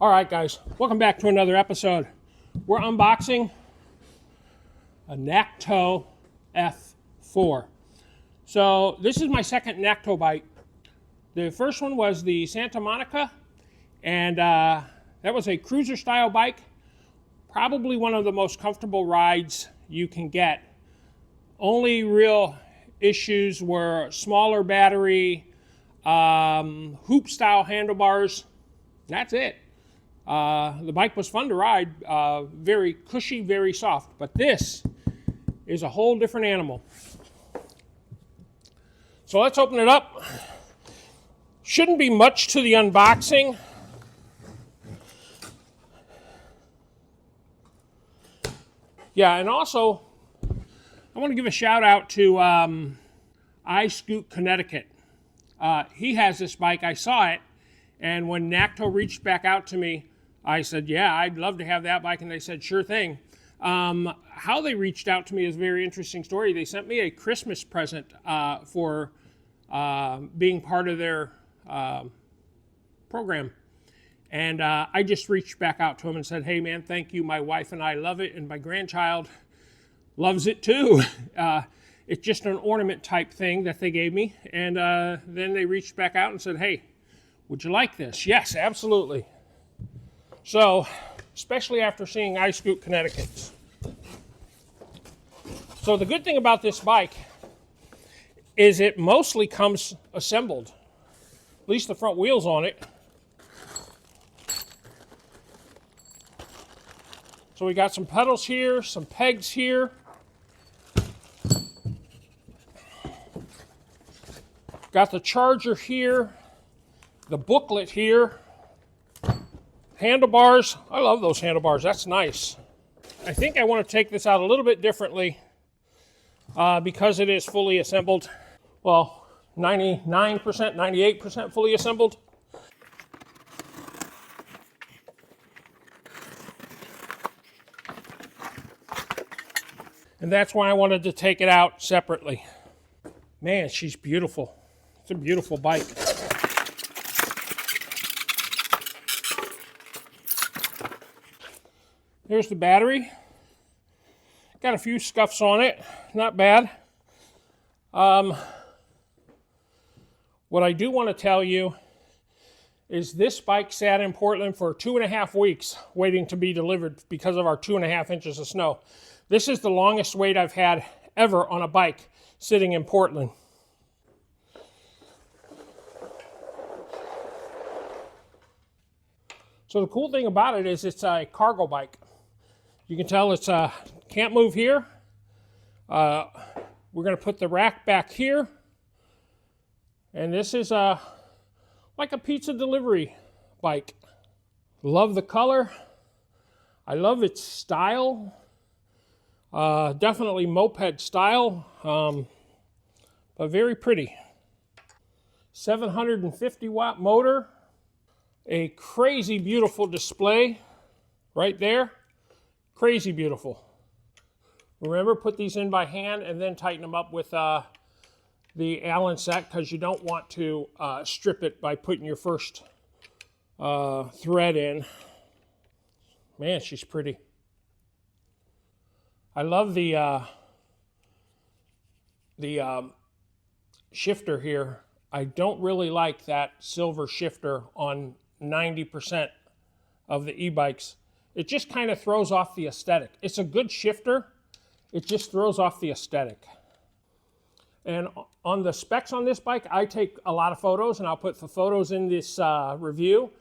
All right, guys, welcome back to another episode. We're unboxing a Nakto F4. So this is my second Nakto bike. The first one was the Santa Monica, and that was a cruiser style bike. Probably one of the most comfortable rides you can get. Only real issues were smaller battery, hoop style handlebars. That's it. The bike was fun to ride, very cushy, very soft, but this is a whole different animal. So let's open it up. Shouldn't be much to the unboxing. Yeah, and also I want to give a shout out to iScoot Connecticut. He has this bike. I saw it, and when Nakto reached back out to me, I said, yeah, I'd love to have that bike, and they said, sure thing. How they reached out to me is a very interesting story. They sent me a Christmas present for being part of their program. And I just reached back out to them and said, hey, man, thank you. My wife and I love it, and my grandchild loves it too. It's just an ornament type thing that they gave me. And then they reached back out and said, hey, would you like this? Yes, absolutely. So, especially after seeing iScoot Connecticut. So the good thing about this bike is it mostly comes assembled, at least the front wheels on it. So we got some pedals here, some pegs here. Got the charger here, the booklet here. Handlebars, I love those handlebars, that's nice. I think I want to take this out a little bit differently because it is fully assembled. Well, 99%, 98% fully assembled. And that's why I wanted to take it out separately. Man, she's beautiful. It's a beautiful bike. Here's the battery. Got a few scuffs on it, not bad. What I do want to tell you is this bike sat in Portland for 2.5 weeks waiting to be delivered because of our 2.5 inches of snow. This is the longest wait I've had ever on a bike sitting in Portland. So the cool thing about it is it's a cargo bike. You can tell it's can't move here. We're going to put the rack back here. And this is like a pizza delivery bike. Love the color. I love its style. Definitely moped style, but very pretty. 750 watt motor. A crazy beautiful display right there. Crazy beautiful. Remember, put these in by hand and then tighten them up with the Allen set because you don't want to strip it by putting your first thread in. Man, she's pretty. I love the shifter here. I don't really like that silver shifter on 90% of the e-bikes. It just kind of throws off the aesthetic. It's a good shifter. It just throws off the aesthetic. And on the specs on this bike, I take a lot of photos, and I'll put the photos in this review.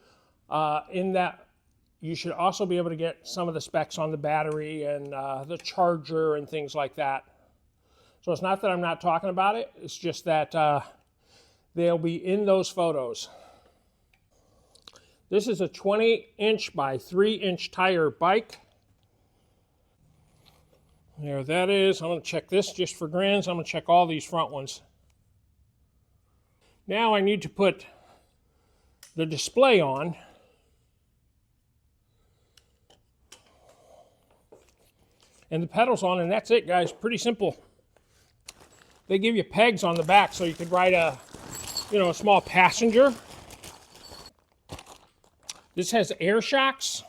In that, you should also be able to get some of the specs on the battery and the charger and things like that. So it's not that I'm not talking about it. It's just that they'll be in those photos. This is a 20-inch by 3-inch tire bike. There that is. I'm going to check this just for grins. I'm going to check all these front ones. Now I need to put the display on. And the pedals on, and that's it, guys. Pretty simple. They give you pegs on the back so you could ride a small passenger. This has air shocks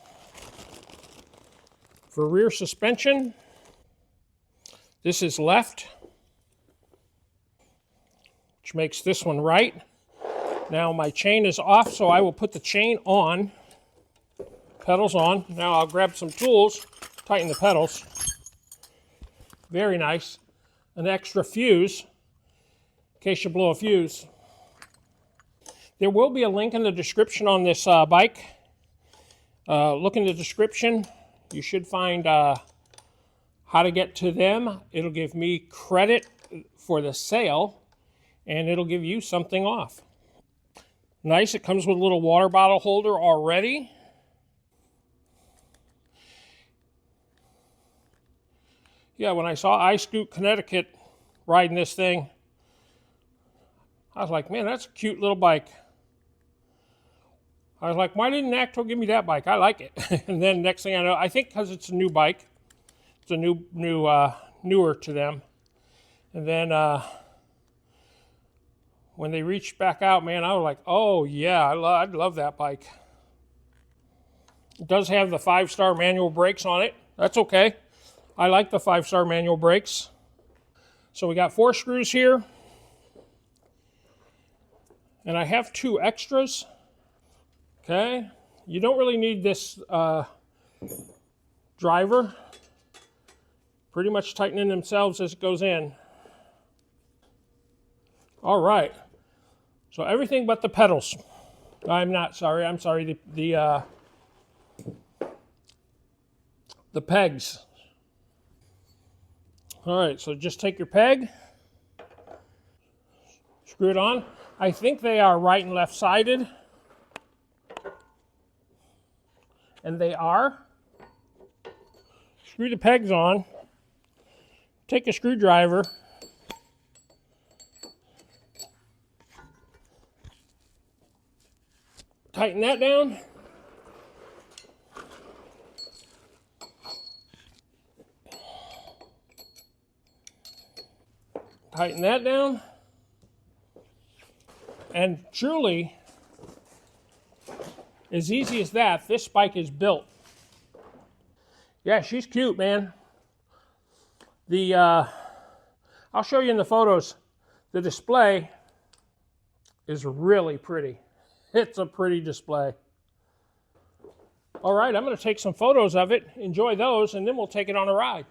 for rear suspension. This is left, which makes this one right. Now my chain is off, so I will put the chain on, pedals on. Now I'll grab some tools, tighten the pedals. Very nice. An extra fuse, in case you blow a fuse. There will be a link in the description on this bike. Look in the description. You should find how to get to them. It'll give me credit for the sale, and it'll give you something off. Nice. It comes with a little water bottle holder already. Yeah, when I saw iScoot Connecticut riding this thing, I was like, man, that's a cute little bike. I was like, why didn't Nakto give me that bike? I like it. And then next thing I know, I think because it's a new bike, it's a newer to them. And then when they reached back out, man, I was like, oh yeah, I'd love that bike. It does have the 5-star manual brakes on it. That's okay. I like the 5-star manual brakes. So we got 4 screws here. And I have 2 extras. Okay. You don't really need this driver. Pretty much tightening themselves as it goes in. All right. So everything but the pedals. I'm sorry, the pegs. All right, so just take your peg, screw it on. I think they are right and left sided. And they are. Screw the pegs on. Take a screwdriver. Tighten that down. Tighten that down. And truly, as easy as that, this bike is built. Yeah, she's cute, man. I'll show you in the photos. The display is really pretty. It's a pretty display. All right, I'm going to take some photos of it, enjoy those, and then we'll take it on a ride.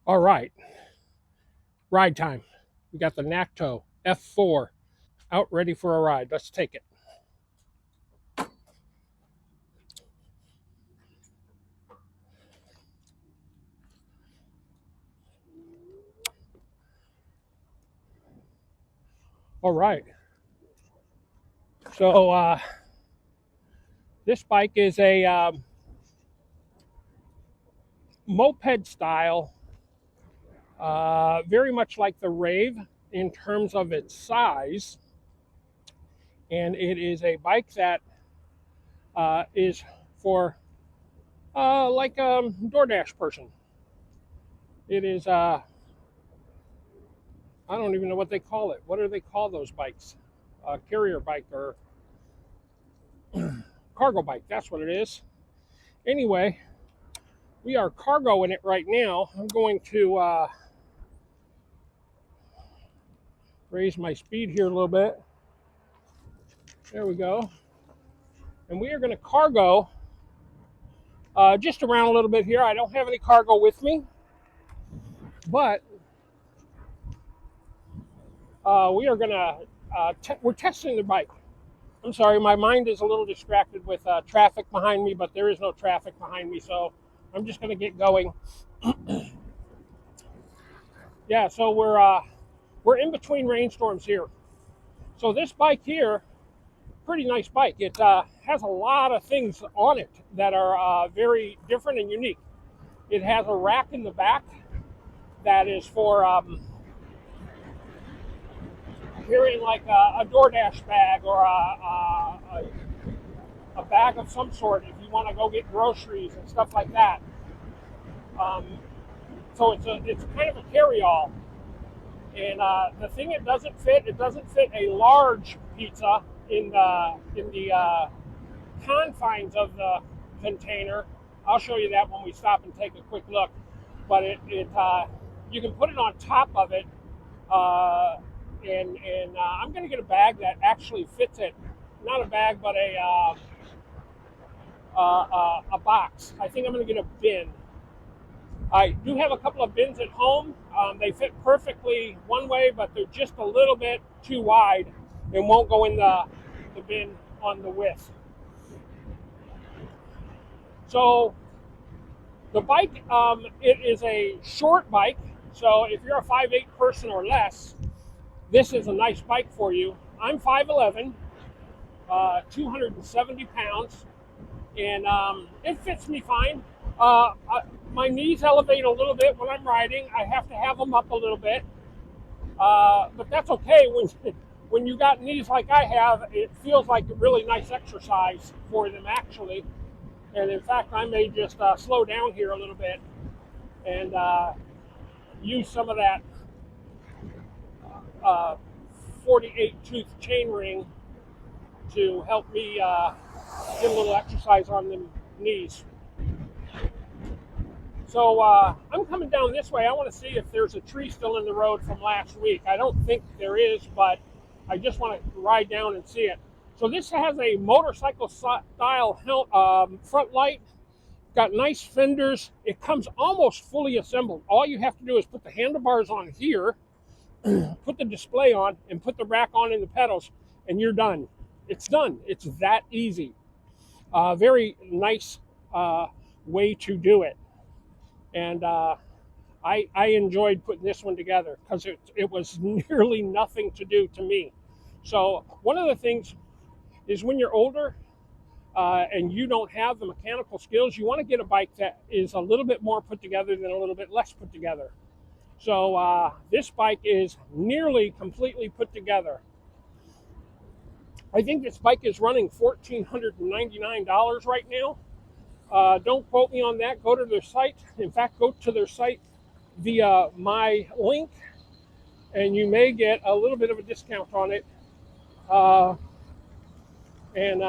All right, ride time. We got the Nakto F4 out ready for a ride. Let's take it. All right. So this bike is a moped style, very much like the Rave in terms of its size. And it is a bike that is for like a DoorDash person. It is, I don't even know what they call it. What do they call those bikes? Carrier bike or cargo bike. That's what it is. Anyway, we are cargoing it right now. I'm going to raise my speed here a little bit. There we go. And we are going to cargo just around a little bit here. I don't have any cargo with me, but we are going to, we're testing the bike. I'm sorry, my mind is a little distracted with traffic behind me, but there is no traffic behind me, so I'm just going to get going. Yeah, so we're in between rainstorms here. So this bike here, pretty nice bike. It has a lot of things on it that are very different and unique. It has a rack in the back that is for carrying like a DoorDash bag or a bag of some sort if you want to go get groceries and stuff like that. So it's kind of a carry-all. And the thing it doesn't fit a large pizza in the confines of the container. I'll show you that when we stop and take a quick look. But you can put it on top of it, and I'm going to get a bag that actually fits it. Not a bag, but a box. I think I'm going to get a bin. I do have a couple of bins at home. They fit perfectly one way, but they're just a little bit too wide and won't go in the bin on the width. So the bike, it is a short bike. So if you're a 5'8" person or less, this is a nice bike for you. I'm 5'11", 270 pounds, and it fits me fine. My knees elevate a little bit when I'm riding. I have to have them up a little bit, but that's okay. When you got knees like I have, it feels like a really nice exercise for them actually. And in fact, I may just slow down here a little bit and use some of that 48 tooth chain ring to help me get a little exercise on the knees. So I'm coming down this way. I want to see if there's a tree still in the road from last week. I don't think there is, but I just want to ride down and see it. So this has a motorcycle style front light. Got nice fenders. It comes almost fully assembled. All you have to do is put the handlebars on here, put the display on, and put the rack on in the pedals, and you're done. It's done. It's that easy. Very nice way to do it. And I enjoyed putting this one together because it was nearly nothing to do to me. So one of the things is when you're older and you don't have the mechanical skills, you want to get a bike that is a little bit more put together than a little bit less put together. So this bike is nearly completely put together. I think this bike is running $1,499 right now. Don't quote me on that. Go to their site. In fact, go to their site via my link, and you may get a little bit of a discount on it. And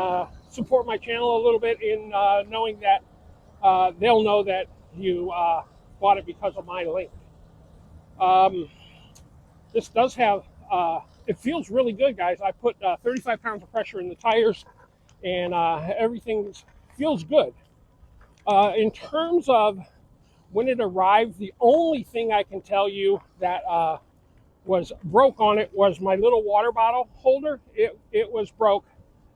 support my channel a little bit in knowing that they'll know that you bought it because of my link. This does have, it feels really good, guys. I put 35 pounds of pressure in the tires, and everything feels good. In terms of when it arrived, the only thing I can tell you that was broke on it was my little water bottle holder. It was broke.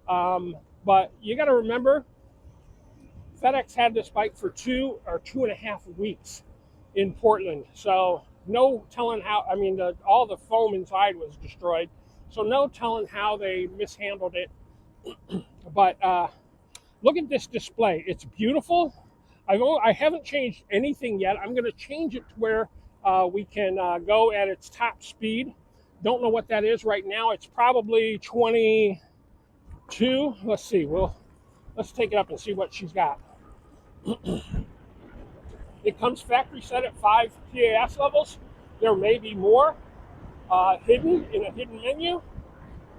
But you got to remember, FedEx had this bike for 2 or 2.5 weeks in Portland. So no telling how, I mean, all the foam inside was destroyed. So no telling how they mishandled it. But look at this display. It's beautiful. I haven't changed anything yet. I'm going to change it to where we can go at its top speed. Don't know what that is right now. It's probably 22. Let's see. Let's take it up and see what she's got. It comes factory set at 5 PAS levels. There may be more hidden in a hidden menu,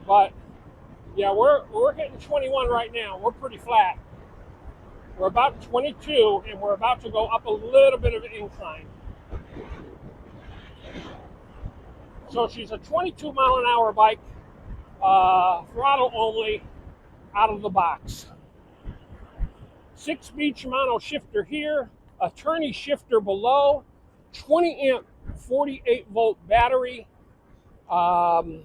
but yeah, we're hitting 21 right now. We're pretty flat. We're about 22, and we're about to go up a little bit of an incline. So she's a 22 mile an hour bike, throttle only, out of the box. 6-speed Shimano shifter here, a tourney shifter below, 20 amp 48 volt battery, 20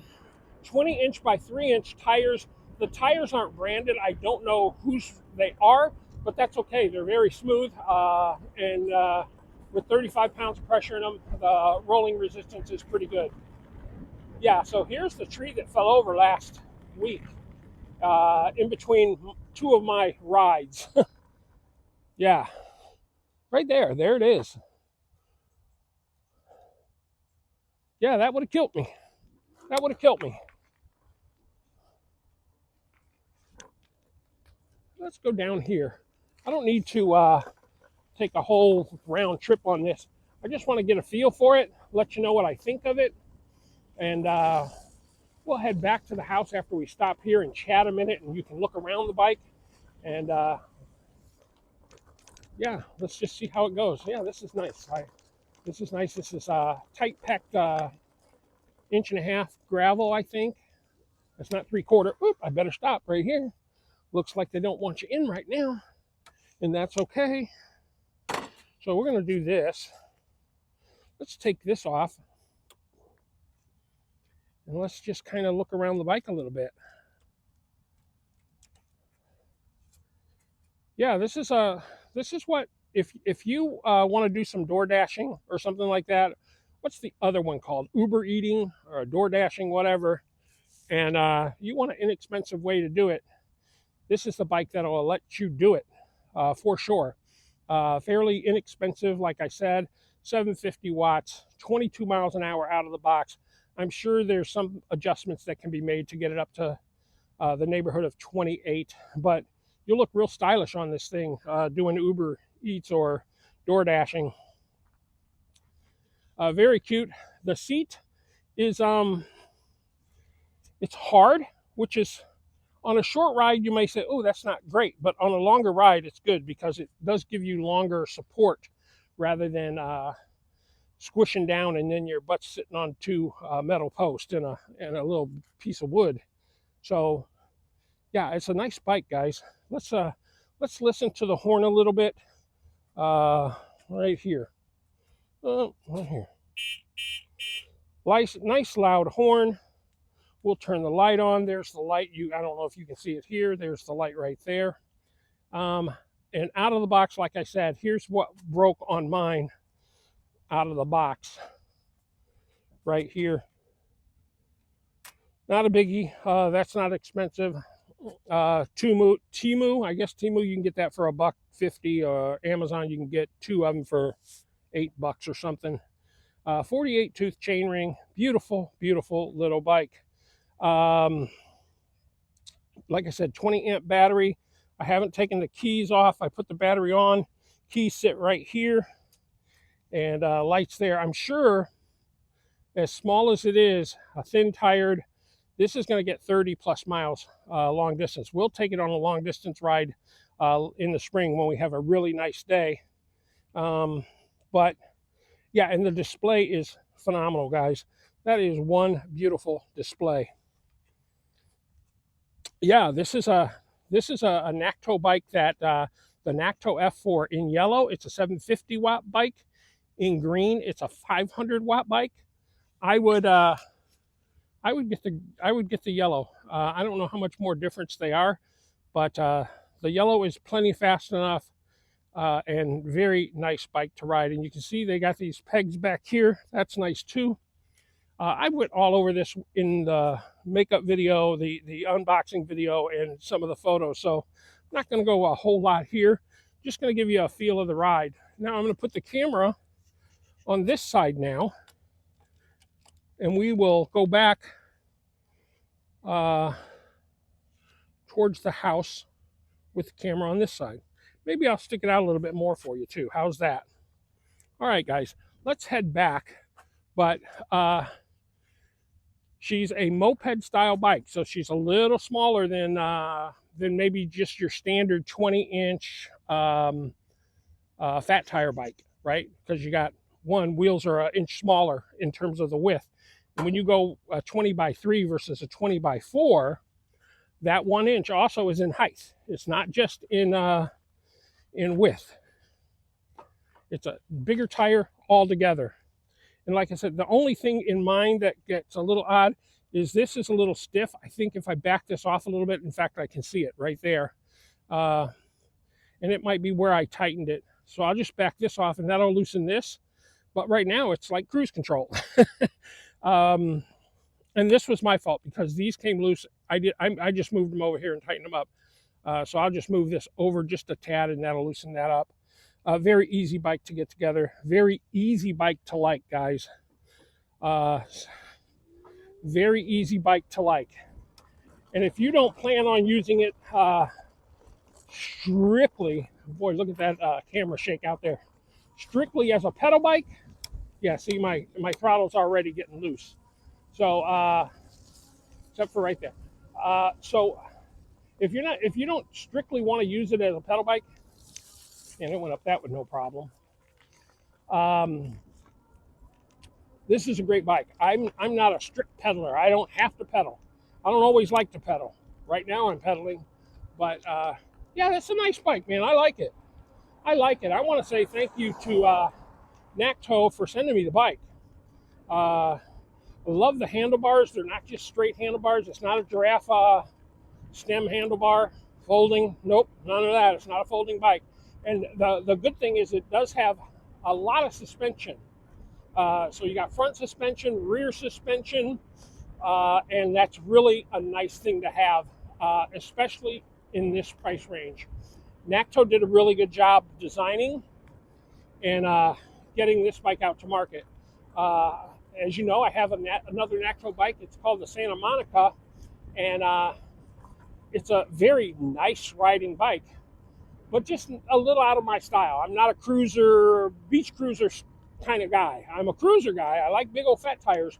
inch by 3 inch tires. The tires aren't branded. I don't know whose they are, but that's okay. They're very smooth, and with 35 pounds of pressure in them, the rolling resistance is pretty good. Yeah, so here's the tree that fell over last week in between 2 of my rides. Yeah, right there. There it is. Yeah, that would have killed me. That would have killed me. Let's go down here. I don't need to take a whole round trip on this. I just want to get a feel for it, let you know what I think of it, and we'll head back to the house after we stop here and chat a minute, and you can look around the bike, and yeah, let's just see how it goes. Yeah, this is nice. This is nice. This is tight packed 1.5 inch gravel, I think. It's not 3/4. Oop, I better stop right here. Looks like they don't want you in right now, and that's okay. So we're going to do this. Let's take this off, and let's just kind of look around the bike a little bit. Yeah, this is what, if you want to do some door dashing or something like that. What's the other one called? Uber eating or door dashing, whatever. And you want an inexpensive way to do it. This is the bike that will let you do it for sure. Fairly inexpensive, like I said, 750 watts, 22 miles an hour out of the box. I'm sure there's some adjustments that can be made to get it up to the neighborhood of 28, but you'll look real stylish on this thing doing Uber Eats or door dashing. Very cute. The seat is it's hard, which is, on a short ride you may say, oh, that's not great, but on a longer ride it's good because it does give you longer support rather than squishing down and then your butt's sitting on 2 metal posts and a little piece of wood. So yeah, it's a nice bike, guys. Let's listen to the horn a little bit. Right here. Right here. Nice loud horn. We'll turn the light on. There's the light. I don't know if you can see it here. There's the light right there. And out of the box, like I said, here's what broke on mine out of the box. Right here. Not a biggie. That's not expensive. Temu, I guess Temu, you can get that for $1.50, or Amazon you can get 2 of them for $8 or something. 48 tooth chainring, beautiful little bike. Like I said, 20 amp battery. I haven't taken the keys off. I put the battery on, keys sit right here, and lights there. I'm sure, as small as it is, a thin tired, this is going to get 30 plus miles long distance. We'll take it on a long distance ride in the spring when we have a really nice day. But yeah, and the display is phenomenal, guys. That is one beautiful display. Yeah, this is a Nakto bike that the Nakto F4. In yellow, it's a 750 watt bike. In green, it's a 500 watt bike. I would get the yellow. I don't know how much more difference they are, but the yellow is plenty fast enough and very nice bike to ride. And you can see they got these pegs back here. That's nice too. I went all over this in the makeup video, the unboxing video, and some of the photos. So I'm not going to go a whole lot here. Just going to give you a feel of the ride. Now I'm going to put the camera on this side now, and we will go back towards the house with the camera on this side. Maybe I'll stick it out a little bit more for you too. How's that? All right, guys, let's head back. But she's a moped style bike, so she's a little smaller than maybe just your standard 20-inch fat tire bike, right? Because you got wheels are an inch smaller in terms of the width. And when you go a 20x3 versus a 20x4, that 1 inch also is in height. It's not just in width. It's a bigger tire altogether. And like I said, the only thing in mind that gets a little odd is this is a little stiff. I think if I back this off a little bit, in fact, I can see it right there. And it might be where I tightened it. So I'll just back this off and that'll loosen this. But right now it's like cruise control. And this was my fault because these came loose. I just moved them over here and tightened them up. So I'll just move this over just a tad and that'll loosen that up. Very easy bike to get together. Very easy bike to like, guys. Very easy bike to like. And if you don't plan on using it strictly, boy, look at that camera shake out there. Strictly as a pedal bike, yeah, see my throttle's already getting loose. So except for right there. So if you don't strictly want to use it as a pedal bike, and it went up that with no problem. This is a great bike. I'm not a strict pedaler. I don't have to pedal. I don't always like to pedal. Right now I'm pedaling, but yeah, that's a nice bike, man. I like it. I like it. I want to say thank you to Nakto for sending me the bike. I love the handlebars. They're not just straight handlebars. It's not a giraffe stem handlebar folding. Nope, none of that. It's not a folding bike. And the good thing is it does have a lot of suspension. So you got front suspension, rear suspension, and that's really a nice thing to have, especially in this price range. Nakto did a really good job designing and getting this bike out to market. As you know, I have another Nakto bike. It's called the Santa Monica, and it's a very nice riding bike, but just a little out of my style. I'm not a cruiser, beach cruiser kind of guy. I'm a cruiser guy. I like big old fat tires,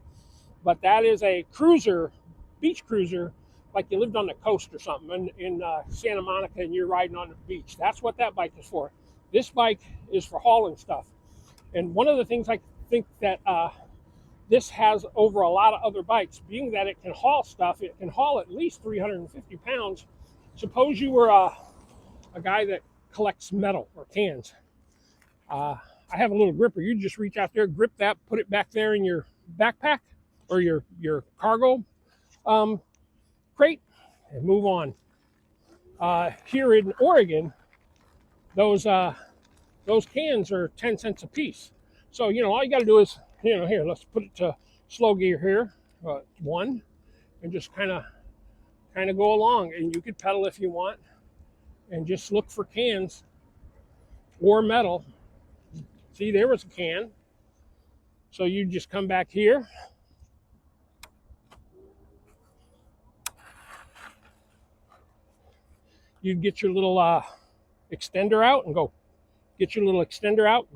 but that is a cruiser, beach cruiser, like you lived on the coast or something in Santa Monica and you're riding on the beach. That's what that bike is for. This bike is for hauling stuff. And one of the things I think that this has over a lot of other bikes, being that it can haul stuff, it can haul at least 350 pounds. Suppose you were a guy that collects metal or cans. I have a little gripper. You just reach out there, grip that, put it back there in your backpack or your cargo crate, and move on. Here in Oregon, those cans are 10 cents a piece. So, all you got to do is, here, let's put it to slow gear here, one, and just kind of go along. And you could pedal if you want, and just look for cans or metal. See, there was a can. So you just come back here. You'd get your little extender out and go. Get your little extender out,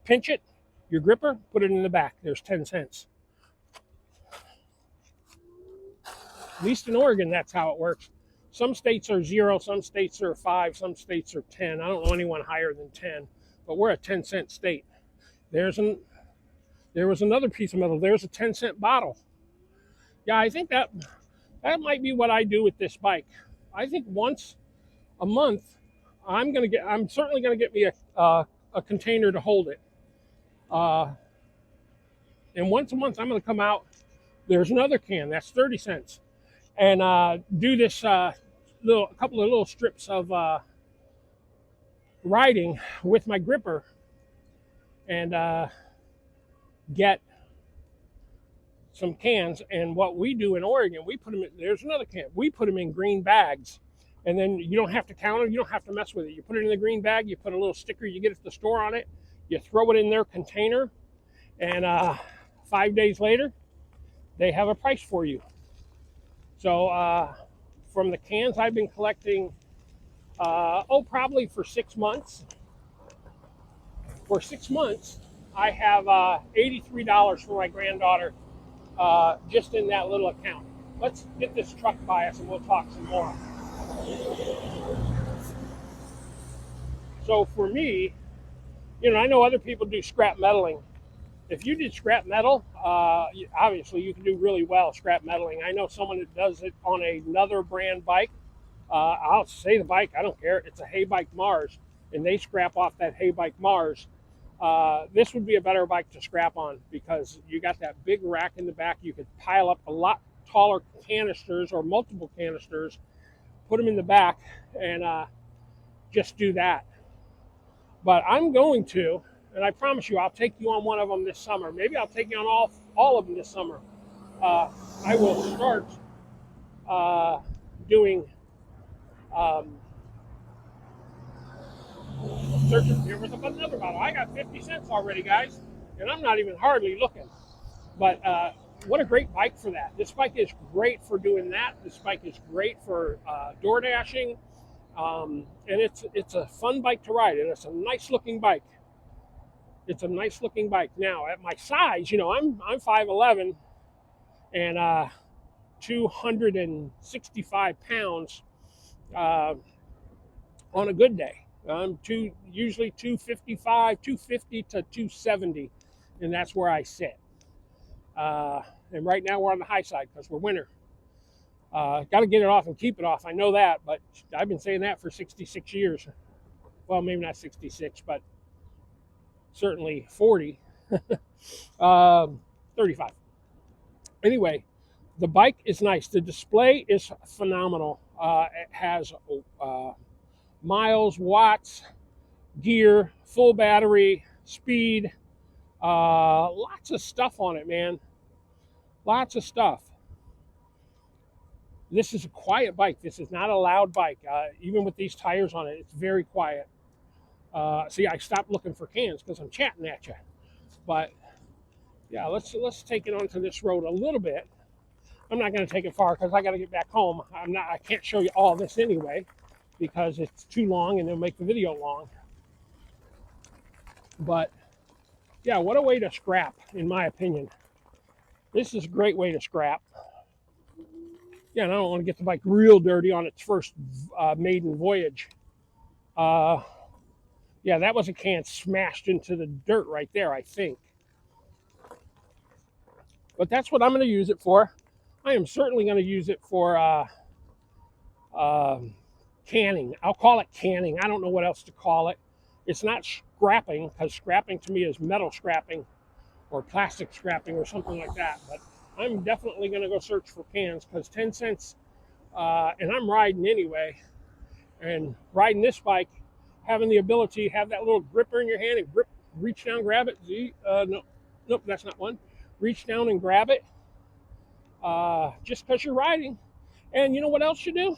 pinch it, your gripper, put it in the back. There's 10 cents. At least in Oregon, that's how it works. Some states are 0, some states are 5, some states are 10. I don't know anyone higher than 10, but we're a 10-cent state. There was another piece of metal. There's a 10-cent bottle. Yeah, I think that might be what I do with this bike. I think once a month I'm certainly gonna get me a container to hold it. And once a month, I'm gonna come out. There's another can that's 30 cents, and do this a couple of little strips of riding with my gripper, and get some cans. And what we do in Oregon, we put them in, there's another can, we put them in green bags, and then you don't have to count them, you don't have to mess with it. You put it in the green bag, you put a little sticker you get at the store on it, you throw it in their container, and 5 days later they have a price for you. So from the cans I've been collecting, probably for 6 months. For 6 months, I have $83 for my granddaughter, just in that little account. Let's get this truck by us and we'll talk some more. So for me, I know other people do scrap metaling. If you did scrap metal, obviously you can do really well scrap metaling. I know someone that does it on another brand bike. I'll say the bike, I don't care. It's a heybike Mars, and they scrap off that heybike Mars. This would be a better bike to scrap on because you got that big rack in the back. You could pile up a lot taller canisters or multiple canisters, put them in the back, and just do that. But I'm going to, and I promise you, I'll take you on one of them this summer. Maybe I'll take you on all of them this summer. I will start doing searching. Here was another bottle. I got 50 cents already, guys, and I'm not even hardly looking. But what a great bike for that. This bike is great for doing that. This bike is great for door dashing, and it's a fun bike to ride, and it's a nice looking bike. It's a nice looking bike. Now at my size, I'm 5'11" and 265 pounds on a good day. I'm usually 255, 250 to 270, and that's where I sit. And right now we're on the high side because we're winter. Got to get it off and keep it off. I know that, but I've been saying that for 66 years. Well, maybe not 66, but certainly 40, 35. Anyway, the bike is nice. The display is phenomenal. It has miles, watts, gear, full battery, speed, lots of stuff on it, man. Lots of stuff. This is a quiet bike. This is not a loud bike. Even with these tires on it, it's very quiet. See, I stopped looking for cans because I'm chatting at you. But yeah, let's take it onto this road a little bit. I'm not going to take it far because I got to get back home. I can't show you all this anyway because it's too long and it'll make the video long. But yeah, what a way to scrap, in my opinion. This is a great way to scrap. Yeah, and I don't want to get the bike real dirty on its first maiden voyage. Yeah, that was a can smashed into the dirt right there, I think. But that's what I'm going to use it for. I am certainly going to use it for canning. I'll call it canning. I don't know what else to call it. It's not scrapping, because scrapping to me is metal scrapping or plastic scrapping or something like that. But I'm definitely going to go search for cans because 10 cents, and I'm riding anyway. And riding this bike, having the ability to have that little gripper in your hand and reach down, grab it. Nope, that's not one. Reach down and grab it just because you're riding. And you know what else you do?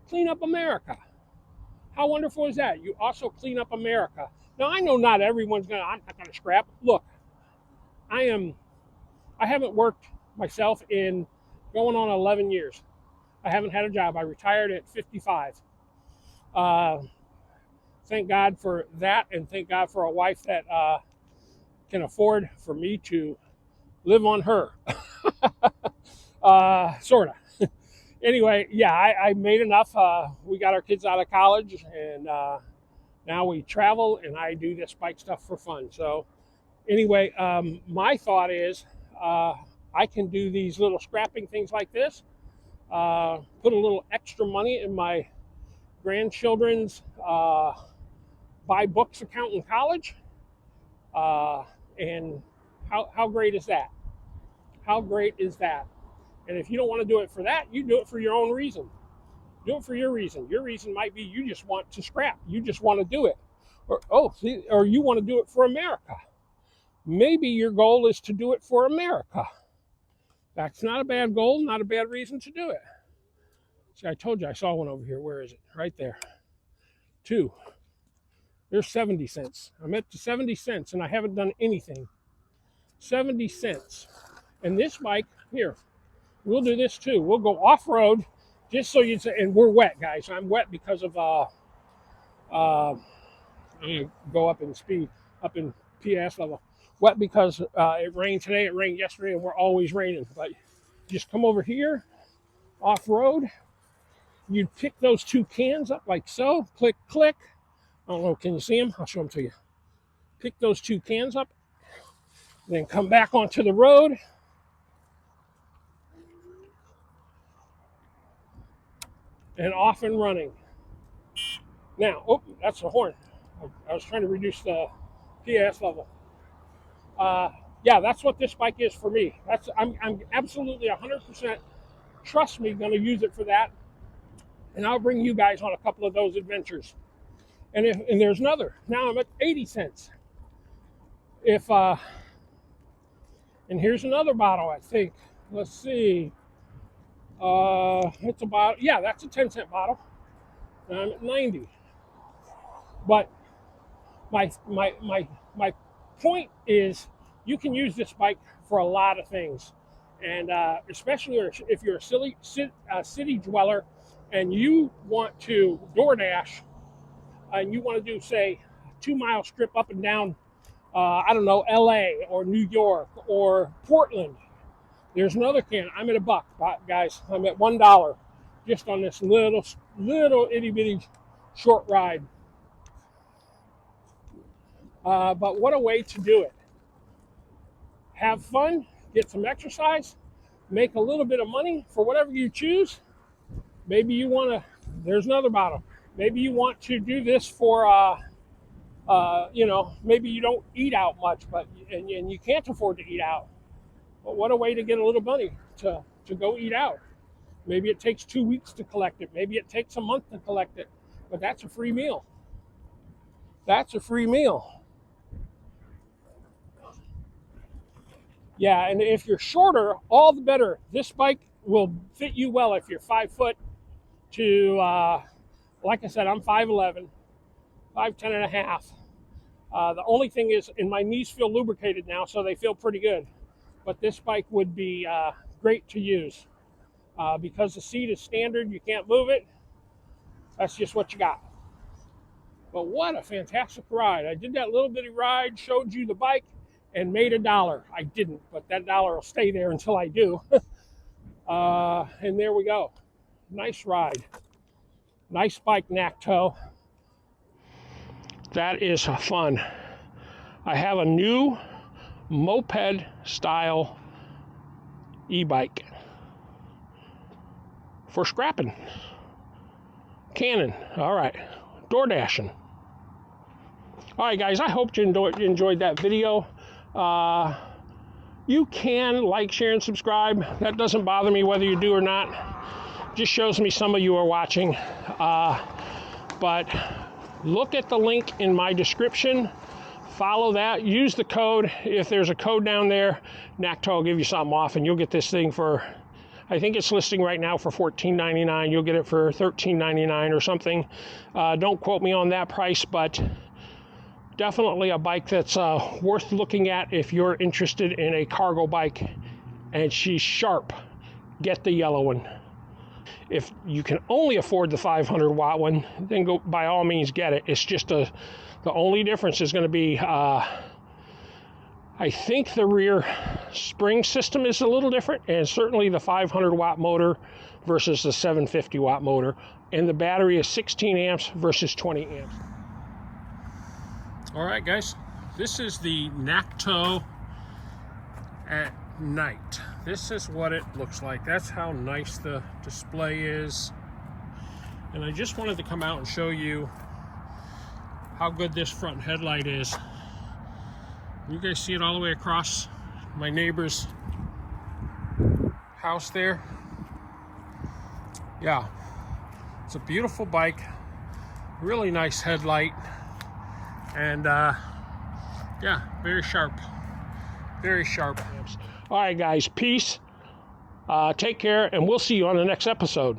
Clean up America. How wonderful is that? You also clean up America. Now, I know not everyone's I'm not going to scrap. Look, I haven't worked myself in going on 11 years. I haven't had a job. I retired at 55. Thank God for that, and thank God for a wife that can afford for me to live on her. Sort of. Anyway, yeah, I made enough. We got our kids out of college, and now we travel, and I do this bike stuff for fun. So anyway, my thought is I can do these little scrapping things like this, put a little extra money in my grandchildren's buy books account in college. And how great is that? How great is that? And if you don't want to do it for that, you do it for your own reason. Do it for your reason. Your reason might be you just want to scrap. You just want to do it. Or you want to do it for America. Maybe your goal is to do it for America. That's not a bad goal, not a bad reason to do it. See, I told you I saw one over here. Where is it? Right there. 2. There's 70 cents. I'm up to 70 cents and I haven't done anything. 70 cents. And this bike, here, we'll do this too. We'll go off-road, just so you say, and we're wet, guys. I'm wet because of, I'm gonna go up in speed, up in PS level. Wet because it rained today, it rained yesterday, and we're always raining. But just come over here, off-road. You pick those 2 cans up like so, click, click. I don't know, can you see them? I'll show them to you. Pick those 2 cans up, then come back onto the road. And off and running. Now, oh, that's the horn. I was trying to reduce the PS level. Yeah, that's what this bike is for me. I'm absolutely 100%, trust me, going to use it for that. And I'll bring you guys on a couple of those adventures. And there's another. Now I'm at 80 cents. And here's another bottle, I think. Let's see. It's about, yeah, that's a 10-cent bottle. And I'm at 90. But my point is, you can use this bike for a lot of things, and especially if you're a city dweller and you want to DoorDash, and you want to do, say, a 2-mile strip up and down, I don't know, LA or New York or Portland. There's another can. I'm at $1, guys. I'm at $1 just on this little itty bitty short ride. But what a way to do it. Have fun, get some exercise, make a little bit of money for whatever you choose. Maybe you want to, there's another bottle. Maybe you want to do this for, you know, maybe you don't eat out much, and you can't afford to eat out. But what a way to get a little money to go eat out. Maybe it takes 2 weeks to collect it. Maybe it takes a month to collect it. But that's a free meal. That's a free meal. Yeah, and if you're shorter, all the better. This bike will fit you well if you're 5 foot to, like I said, I'm 5'11", 5'10 and a half. The only thing is, and my knees feel lubricated now, so they feel pretty good. But this bike would be great to use. Because the seat is standard, you can't move it. That's just what you got. But what a fantastic ride. I did that little bitty ride, showed you the bike, and made $1. I didn't, but that $1 will stay there until I do. And there we go. Nice ride. Nice bike, Nakto. That is fun. I have a new moped style e-bike for scrapping. Cannon. All right. Door dashing. All right, guys, I hope you enjoyed that video. You can like, share, and subscribe. That doesn't bother me whether you do or not. Just shows me some of you are watching. But look at the link in my description. Follow that. Use the code. If there's a code down there, Nakto will give you something off, and you'll get this thing for, I think it's listing right now for $14.99. You'll get it for $13.99 or something. Don't quote me on that price, but definitely a bike that's worth looking at if you're interested in a cargo bike, and she's sharp. Get the yellow one. If you can only afford the 500 watt one, then go by all means get it. It's just the only difference is going to be, I think the rear spring system is a little different, and certainly the 500 watt motor versus the 750 watt motor, and the battery is 16 amps versus 20 amps. All right, guys, this is the Nakto at night. This is what it looks like. That's how nice the display is. And I just wanted to come out and show you how good this front headlight is. You guys see it all the way across my neighbor's house there? Yeah, it's a beautiful bike, really nice headlight, and yeah, very sharp, very sharp. All right, guys, peace, take care, and we'll see you on the next episode.